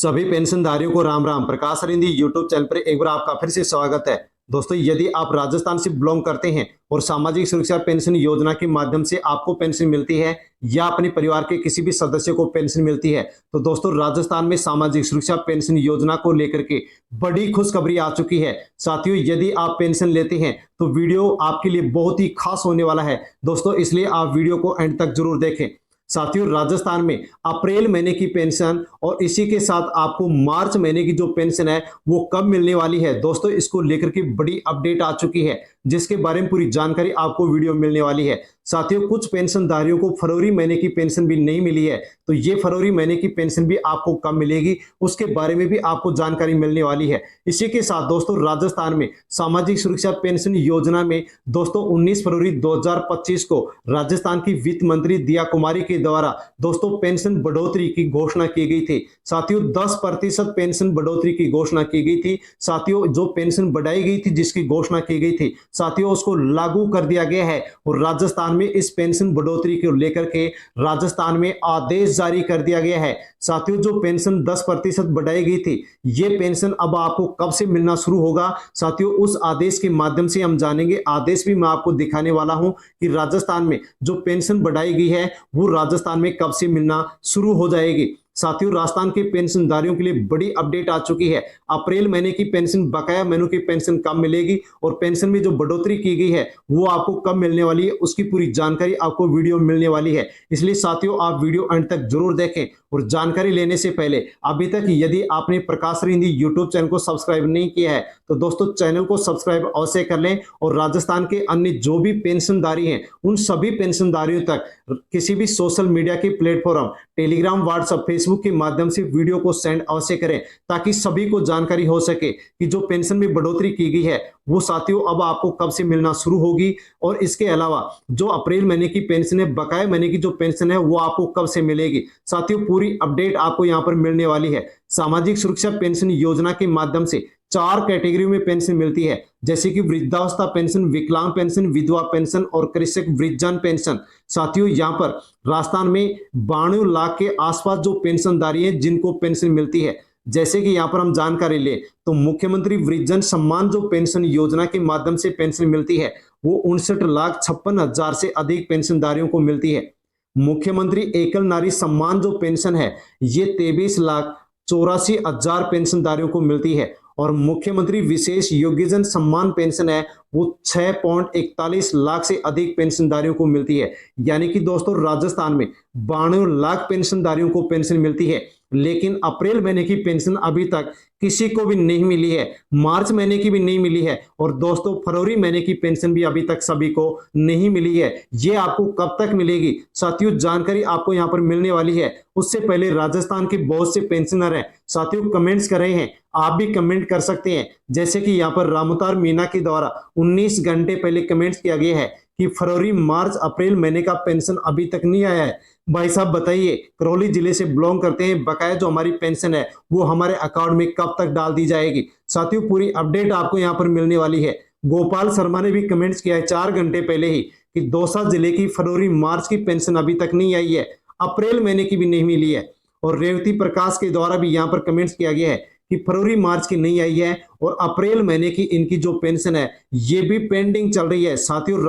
सभी पेंशनधारियों को राम राम। प्रकाश अरिंदी यूट्यूब चैनल पर एक बार आपका फिर से स्वागत है। दोस्तों, यदि आप राजस्थान से बिलोंग करते हैं और सामाजिक सुरक्षा पेंशन योजना के माध्यम से आपको पेंशन मिलती है या अपने परिवार के किसी भी सदस्य को पेंशन मिलती है, तो दोस्तों राजस्थान में सामाजिक सुरक्षा पेंशन योजना को लेकर के बड़ी खुशखबरी आ चुकी है। साथियों, यदि आप पेंशन लेते हैं तो वीडियो आपके लिए बहुत ही खास होने वाला है दोस्तों, इसलिए आप वीडियो को एंड तक जरूर देखें। साथियों, राजस्थान में अप्रैल महीने की पेंशन और इसी के साथ आपको मार्च महीने की जो पेंशन है वो कब मिलने वाली है दोस्तों, इसको लेकर के बड़ी अपडेट आ चुकी है, जिसके बारे में पूरी जानकारी आपको वीडियो मिलने वाली है। साथियों, कुछ पेंशनधारियों को फरवरी महीने की पेंशन भी नहीं मिली है, तो ये फरवरी महीने की पेंशन भी आपको कब मिलेगी उसके बारे में भी आपको जानकारी मिलने वाली है। इसी के साथ दोस्तों, राजस्थान में सामाजिक सुरक्षा पेंशन योजना में दोस्तों 19 फरवरी 2025 को राजस्थान की वित्त मंत्री दिया कुमारी के द्वारा दोस्तों पेंशन बढ़ोतरी की घोषणा की गई थी। साथियों, 10% पेंशन बढ़ोतरी की घोषणा की गई थी। साथियों, जो पेंशन बढ़ाई गई थी जिसकी घोषणा की गई थी, साथियों उसको लागू कर दिया गया है और राजस्थान में इस पेंशन बढ़ोतरी को लेकर के राजस्थान में आदेश जारी कर दिया गया है। साथियों, जो पेंशन 10% बढ़ाई गई थी, ये पेंशन अब आपको कब से मिलना शुरू होगा, साथियों उस आदेश के माध्यम से हम जानेंगे। आदेश भी मैं आपको दिखाने वाला हूं कि राजस्थान में जो पेंशन बढ़ाई गई है वो राजस्थान में कब से मिलना शुरू हो जाएगी। साथियों, राजस्थान के पेंशनधारियों के लिए बड़ी अपडेट आ चुकी है। अप्रैल महीने की पेंशन, बकाया महीनों की पेंशन कब मिलेगी और पेंशन में जो बढ़ोतरी की गई है वो आपको कब मिलने वाली है, उसकी पूरी जानकारी आपको वीडियो में मिलने वाली है। इसलिए साथियों, आप वीडियो अंत तक जरूर देखें। और जानकारी लेने से पहले अभी तक यदि आपने प्रकाश अरिंदी यूट्यूब चैनल को सब्सक्राइब नहीं किया है तो दोस्तों चैनल को सब्सक्राइब अवश्य कर लें और राजस्थान के अन्य जो भी पेंशनधारी हैं उन सभी पेंशनधारियों तक किसी भी सोशल मीडिया के प्लेटफॉर्म टेलीग्राम, व्हाट्सएप, फेसबुक के माध्यम से वीडियो को सेंड अवश्य करें, ताकि सभी को जानकारी हो सके कि जो पेंशन में बढ़ोतरी की गई है वो साथियों अब आपको कब से मिलना शुरू होगी। और इसके अलावा जो अप्रैल महीने की पेंशन है, बकाया महीने की जो पेंशन है वो आपको कब से मिलेगी, साथियों पूरी अपडेट आपको यहां पर मिलने वाली है। सामाजिक सुरक्षा पेंशन योजना के माध्यम से 4 कैटेगरी में पेंशन मिलती है, जैसे कि वृद्धावस्था पेंशन, विकलांग पेंशन, विधवा पेंशन और कृषक वृद्धजन पेंशन। साथियों, यहाँ पर राजस्थान में 92 लाख के आसपास जो पेंशनधारी हैं जिनको पेंशन मिलती है। जैसे कि यहाँ पर हम जानकारी ले तो मुख्यमंत्री वृद्धजन सम्मान जो पेंशन योजना के माध्यम से पेंशन मिलती है वो 59,56,000 से अधिक पेंशनधारियों को मिलती है। मुख्यमंत्री एकल नारी सम्मान जो पेंशन है ये 23,84,000 पेंशनधारियों को मिलती है। और मुख्यमंत्री विशेष योग्यजन सम्मान पेंशन है वो 6.41 लाख से अधिक पेंशनधारियों को मिलती है। यानी कि दोस्तों राजस्थान में 92 लाख पेंशनधारियों को पेंशन मिलती है, लेकिन अप्रैल महीने की पेंशन अभी तक किसी को भी नहीं मिली है, मार्च महीने की भी नहीं मिली है और दोस्तों फरवरी महीने की पेंशन भी अभी तक सभी को नहीं मिली है। ये आपको कब तक मिलेगी साथियों, जानकारी आपको यहाँ पर मिलने वाली है। उससे पहले राजस्थान के बहुत से पेंशनर हैं साथियों कमेंट्स कर रहे हैं, आप भी कमेंट कर सकते हैं। जैसे कि यहाँ पर रामोतार मीना के द्वारा 19 घंटे पहले कमेंट्स किया गया है कि फरवरी, मार्च, अप्रैल महीने का पेंशन अभी तक नहीं आया है। भाई साहब बताइए, करौली जिले से बिलोंग करते हैं, बकाया जो हमारी पेंशन है वो हमारे अकाउंट में कब तक डाल दी जाएगी। साथियों, पूरी अपडेट आपको यहाँ पर मिलने वाली है। गोपाल शर्मा ने भी कमेंट्स किया है 4 घंटे पहले ही कि दौसा जिले की फरवरी, मार्च की पेंशन अभी तक नहीं आई है, अप्रैल महीने की भी नहीं मिली है। और रेवती प्रकाश के द्वारा भी यहाँ पर कमेंट्स किया गया है कि फरवरी, मार्च की नहीं आई है और अप्रैल महीने की इनकी जो पेंशन है ये भी पेंडिंग चल रही है। साथियों,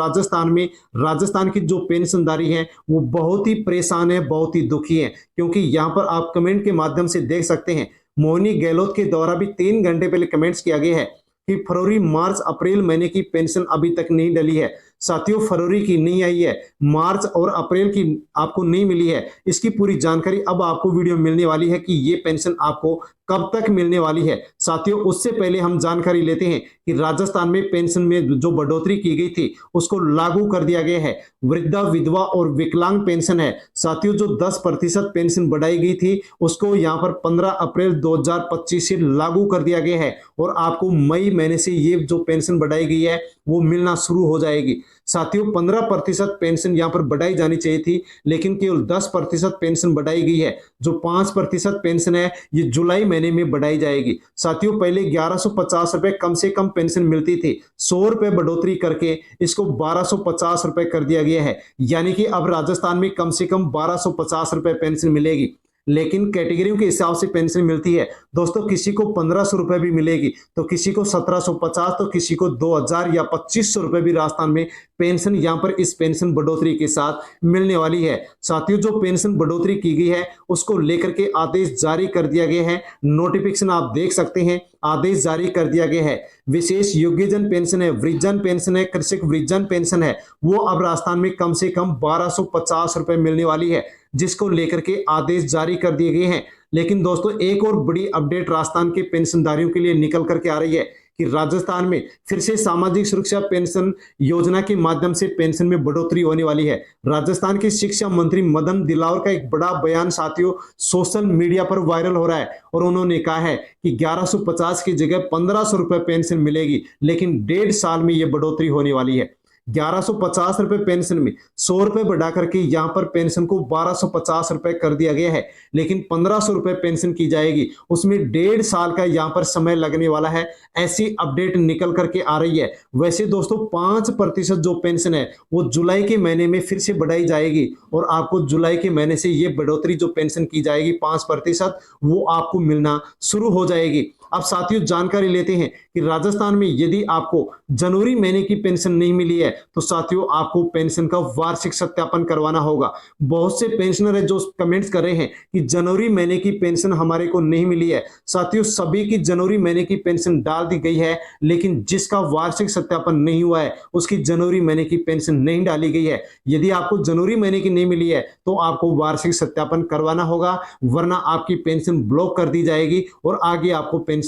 राजस्थान की जो पेंशनधारी है वो बहुत ही परेशान है, बहुत ही दुखी है, क्योंकि यहाँ पर आप कमेंट के माध्यम से देख सकते हैं। मोहिनी गहलोत के द्वारा भी 3 घंटे पहले कमेंट्स किया गया है कि फरवरी, मार्च, अप्रैल महीने की पेंशन अभी तक नहीं डली है। साथियों, फरवरी की नहीं आई है, मार्च और अप्रैल की आपको नहीं मिली है। इसकी पूरी जानकारी अब आपको वीडियो मिलने वाली है कि ये पेंशन आपको कब तक मिलने वाली है। साथियों, उससे पहले हम जानकारी लेते हैं कि राजस्थान में पेंशन में जो बढ़ोतरी की गई थी उसको लागू कर दिया गया है। वृद्धा, विधवा और विकलांग पेंशन है साथियों, जो 10% पेंशन बढ़ाई गई थी उसको यहाँ पर 15 अप्रैल 2025 से लागू कर दिया गया है और आपको मई महीने से ये जो पेंशन बढ़ाई गई है वो मिलना शुरू हो जाएगी। साथियों, 15% पेंशन यहाँ पर बढ़ाई जानी चाहिए थी, लेकिन केवल 10% पेंशन बढ़ाई गई है। जो 5% पेंशन है ये जुलाई महीने में बढ़ाई जाएगी। साथियों, पहले 1150 रुपए कम से कम पेंशन मिलती थी, 100 रुपए बढ़ोतरी करके इसको 1250 रुपए कर दिया गया है। यानी कि अब राजस्थान में कम से कम 1250 रुपए पेंशन मिलेगी। लेकिन कैटेगरियों के हिसाब से पेंशन मिलती है। दोस्तों किसी को 1500 रुपए भी मिलेगी, तो किसी को 1750, तो किसी को 2000 या 2500 रुपए भी राजस्थान में पेंशन यहाँ पर इस पेंशन बढ़ोतरी के साथ मिलने वाली है। साथियों जो पेंशन बढ़ोतरी की गई है उसको लेकर के आदेश जारी कर दिया गया है। नोटिफिकेशन आप देख सकते हैं, आदेश जारी कर दिया गया है। विशेष योग्यजन पेंशन है, वृद्धजन पेंशन है, कृषक वृद्धजन पेंशन है, वो अब राजस्थान में कम से कम 1250 रुपए मिलने वाली है, जिसको लेकर के आदेश जारी कर दिए गए हैं। लेकिन दोस्तों एक और बड़ी अपडेट राजस्थान के पेंशनधारियों के लिए निकल करके आ रही है कि राजस्थान में फिर से सामाजिक सुरक्षा पेंशन योजना के माध्यम से पेंशन में बढ़ोतरी होने वाली है। राजस्थान के शिक्षा मंत्री मदन दिलावर का एक बड़ा बयान साथियों सोशल मीडिया पर वायरल हो रहा है और उन्होंने कहा है कि 1150 की जगह 1500 रुपए पेंशन मिलेगी, लेकिन 1.5 साल में यह बढ़ोतरी होने वाली है। 1150 रुपए पेंशन में 100 रुपए बढ़ा करके यहां पर पेंशन को 1250 रुपए कर दिया गया है, लेकिन 1500 रुपए पेंशन की जाएगी। उसमें 1.5 साल का यहां पर समय लगने वाला है, ऐसी अपडेट निकल करके आ रही है। वैसे दोस्तों 5% जो पेंशन है वो जुलाई के महीने में फिर से बढ़ाई जाएगी और आपको जुलाई के महीने से ये बढ़ोतरी जो पेंशन की जाएगी 5% वो आपको मिलना शुरू हो जाएगी। अब साथियों जानकारी लेते हैं कि राजस्थान में यदि आपको जनवरी महीने की पेंशन नहीं मिली है तो साथियों आपको पेंशन का वार्षिक सत्यापन करवाना होगा। बहुत से पेंशनर है जो कमेंट्स कर रहे हैं कि जनवरी महीने की पेंशन हमारे को नहीं मिली है। साथियों सभी की जनवरी महीने की पेंशन डाल दी गई है, लेकिन जिसका वार्षिक सत्यापन नहीं हुआ है उसकी जनवरी महीने की पेंशन नहीं डाली गई है। यदि आपको जनवरी महीने की नहीं मिली है तो आपको वार्षिक सत्यापन करवाना होगा, वरना आपकी पेंशन ब्लॉक कर दी जाएगी और आगे आपको पेंशन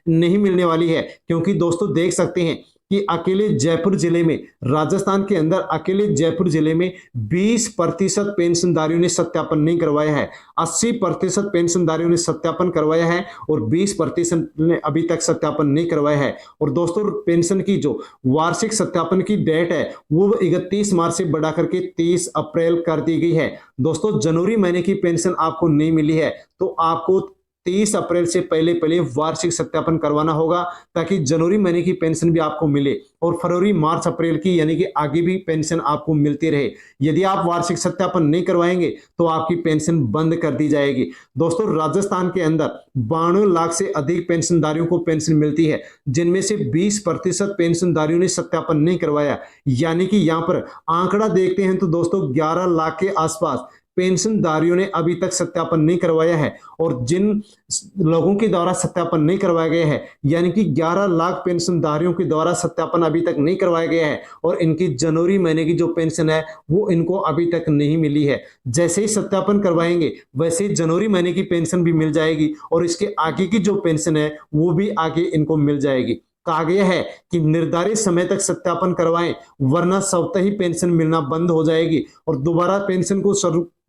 नहीं मिलने वाली है। क्योंकि दोस्तों देख सकते हैं कि अकेले जयपुर जिले में, राजस्थान के अंदर अकेले जयपुर जिले में 20% पेंशनधारियों ने सत्यापन नहीं करवाया है, 80% पेंशनधारियों ने सत्यापन करवाया है और 20% ने अभी तक सत्यापन नहीं करवाया है। और दोस्तों पेंशन की जो वार्षिक सत्यापन की डेट है वो 31 मार्च से बढ़ा करके 30 अप्रैल कर दी गई है। दोस्तों जनवरी महीने की पेंशन आपको नहीं मिली है तो आपको 30 अप्रैल से पहले पहले वार्षिक सत्यापन करवाना होगा, ताकि जनवरी महीने की पेंशन भी आपको मिले और फरवरी मार्च अप्रैल की यानी कि आगे भी पेंशन आपको मिलती रहे। यदि आप वार्षिक सत्यापन नहीं करवाएंगे तो आपकी पेंशन बंद कर दी जाएगी। दोस्तों राजस्थान के अंदर 92 लाख से अधिक पेंशनधारियों को पेंशन मिलती है, जिनमें से 20% पेंशनधारियों ने सत्यापन नहीं करवाया। यानी कि यहाँ पर आंकड़ा देखते हैं तो दोस्तों 11 लाख के आसपास पेंशनधारियों ने अभी तक सत्यापन नहीं करवाया है। और जिन लोगों के द्वारा सत्यापन नहीं करवाया गया है यानी कि 11 लाख पेंशनधारियों के द्वारा सत्यापन अभी तक नहीं करवाया गया है और इनकी जनवरी महीने की जो पेंशन है वो इनको अभी तक नहीं मिली है। जैसे ही सत्यापन करवाएंगे वैसे ही जनवरी महीने की पेंशन भी मिल जाएगी और इसके आगे की जो पेंशन है वो भी आगे इनको मिल जाएगी। कहा गया है कि निर्धारित समय तक सत्यापन करवाएं, वरना स्वतः ही पेंशन मिलना बंद हो जाएगी और दोबारा पेंशन को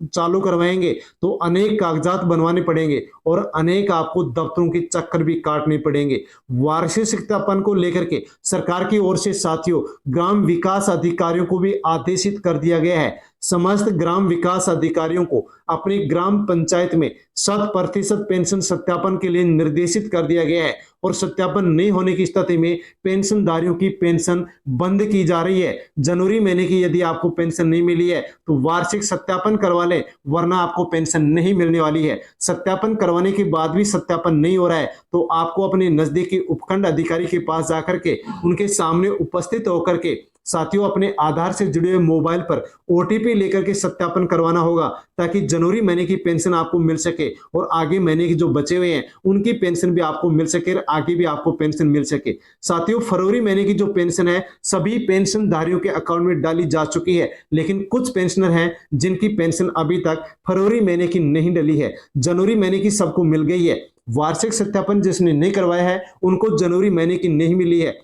चालू करवाएंगे तो अनेक कागजात बनवाने पड़ेंगे और अनेक आपको दफ्तरों के चक्कर भी काटने पड़ेंगे। वार्षिक सत्यापन को लेकर के सरकार की ओर से साथियों ग्राम विकास अधिकारियों को भी आदेशित कर दिया गया है। समस्त ग्राम विकास अधिकारियों को अपनी ग्राम पंचायत में 100% पेंशन सत्यापन के लिए निर्देशित कर दिया गया है और सत्यापन नहीं होने की स्थिति में पेंशनधारियों की पेंशन बंद की जा रही है। जनवरी महीने की यदि आपको पेंशन नहीं मिली है तो वार्षिक सत्यापन करवा लें, वरना आपको पेंशन नहीं मिलने वाली है। सत्यापन करवाने के बाद भी सत्यापन नहीं हो रहा है तो आपको अपने नजदीकी उपखंड अधिकारी के पास जाकर के उनके सामने उपस्थित होकर के साथियों अपने आधार से जुड़े हुए मोबाइल पर ओटीपी लेकर के सत्यापन करवाना होगा, ताकि जनवरी महीने की पेंशन आपको मिल सके और आगे महीने की जो बचे हुए हैं उनकी पेंशन भी आपको मिल सके और आगे भी आपको पेंशन मिल सके। साथियों फरवरी महीने की जो पेंशन है सभी पेंशनधारियों के अकाउंट में डाली जा चुकी है, लेकिन कुछ पेंशनर हैं जिनकी पेंशन अभी तक फरवरी महीने की नहीं डली है। जनवरी महीने की सबको मिल गई है। वार्षिक सत्यापन जिसने नहीं करवाया है उनको जनवरी महीने की नहीं मिली है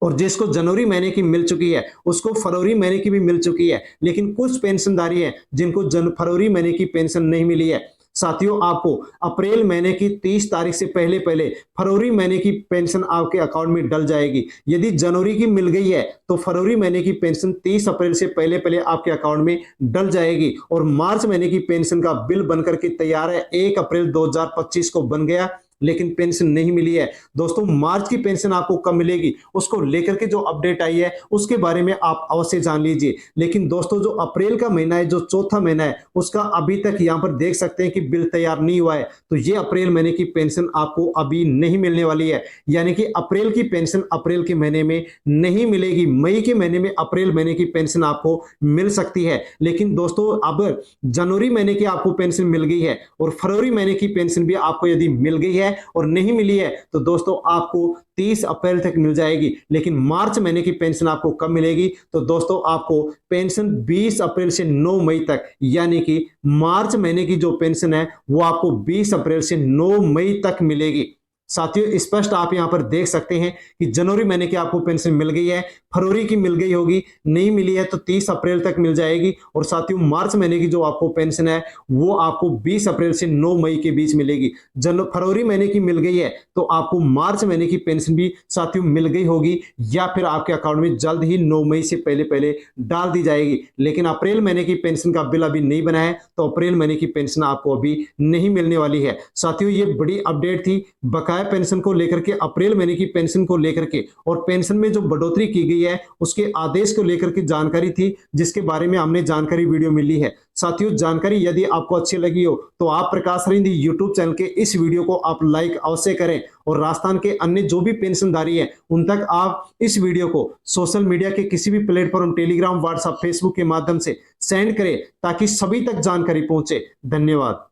और जिसको जनवरी महीने की मिल चुकी है उसको फरवरी महीने की भी मिल चुकी है। लेकिन कुछ पेंशनधारी हैं जिनको फरवरी महीने की पेंशन नहीं मिली है। साथियों आपको अप्रैल महीने की 30 तारीख से पहले पहले फरवरी महीने की पेंशन आपके अकाउंट में डल जाएगी। यदि जनवरी की मिल गई है तो फरवरी महीने की पेंशन 30 अप्रैल से पहले पहले आपके अकाउंट में डल जाएगी और मार्च महीने की पेंशन का बिल बनकर के तैयार है। 1 अप्रैल 2025 को बन गया। लेकिन पेंशन नहीं मिली है। दोस्तों मार्च की पेंशन आपको कब मिलेगी उसको लेकर के जो अपडेट आई है उसके बारे में आप अवश्य जान लीजिए। लेकिन दोस्तों जो अप्रैल का महीना है, जो चौथा महीना है, उसका अभी तक यहाँ पर देख सकते हैं कि बिल तैयार नहीं हुआ है, तो ये अप्रैल महीने की पेंशन आपको अभी नहीं मिलने वाली है। यानी कि अप्रैल की पेंशन अप्रैल के महीने में नहीं मिलेगी, मई के महीने में अप्रैल महीने की पेंशन आपको मिल सकती है। लेकिन दोस्तों अब जनवरी महीने की आपको पेंशन मिल गई है और फरवरी महीने की पेंशन भी आपको यदि मिल गई है और नहीं मिली है तो दोस्तों आपको 30 अप्रैल तक मिल जाएगी। लेकिन मार्च महीने की पेंशन आपको कब मिलेगी, तो दोस्तों आपको पेंशन 20 अप्रैल से 9 मई तक, यानी कि मार्च महीने की जो पेंशन है वो आपको 20 अप्रैल से 9 मई तक मिलेगी। साथियों स्पष्ट आप यहां पर देख सकते हैं कि जनवरी महीने की आपको पेंशन मिल गई है, फरवरी की मिल गई होगी, नहीं मिली है तो 30 अप्रैल तक मिल जाएगी। और साथियों मार्च महीने की जो आपको पेंशन है वो आपको 20 अप्रैल से 9 मई के बीच मिलेगी। फरवरी महीने की मिल गई है तो आपको मार्च महीने की पेंशन भी साथियों मिल गई होगी या फिर आपके अकाउंट में जल्द ही 9 मई से पहले पहले डाल दी जाएगी। लेकिन अप्रैल महीने की पेंशन का बिल अभी नहीं बना है तो अप्रैल महीने की पेंशन आपको अभी नहीं मिलने वाली है। साथियों ये बड़ी अपडेट थी बकाया पेंशन को लेकर के, अप्रैल महीने की पेंशन को लेकर के, और पेंशन में जो बढ़ोतरी की गई है उसके आदेश को लेकर के जानकारी थी जिसके बारे में हमने जानकारी वीडियो में ली है। साथियों जानकारी यदि आपको अच्छी लगी हो तो आप प्रकाश रिंधी यूट्यूब चैनल के इस वीडियो को आप लाइक अवश्य करें और राजस्थान के अन्य जो भी पेंशनधारी है उन तक आप इस वीडियो को सोशल मीडिया के किसी भी प्लेटफॉर्म टेलीग्राम, व्हाट्सएप, फेसबुक के माध्यम से सेंड करें ताकि सभी तक जानकारी पहुंचे। धन्यवाद।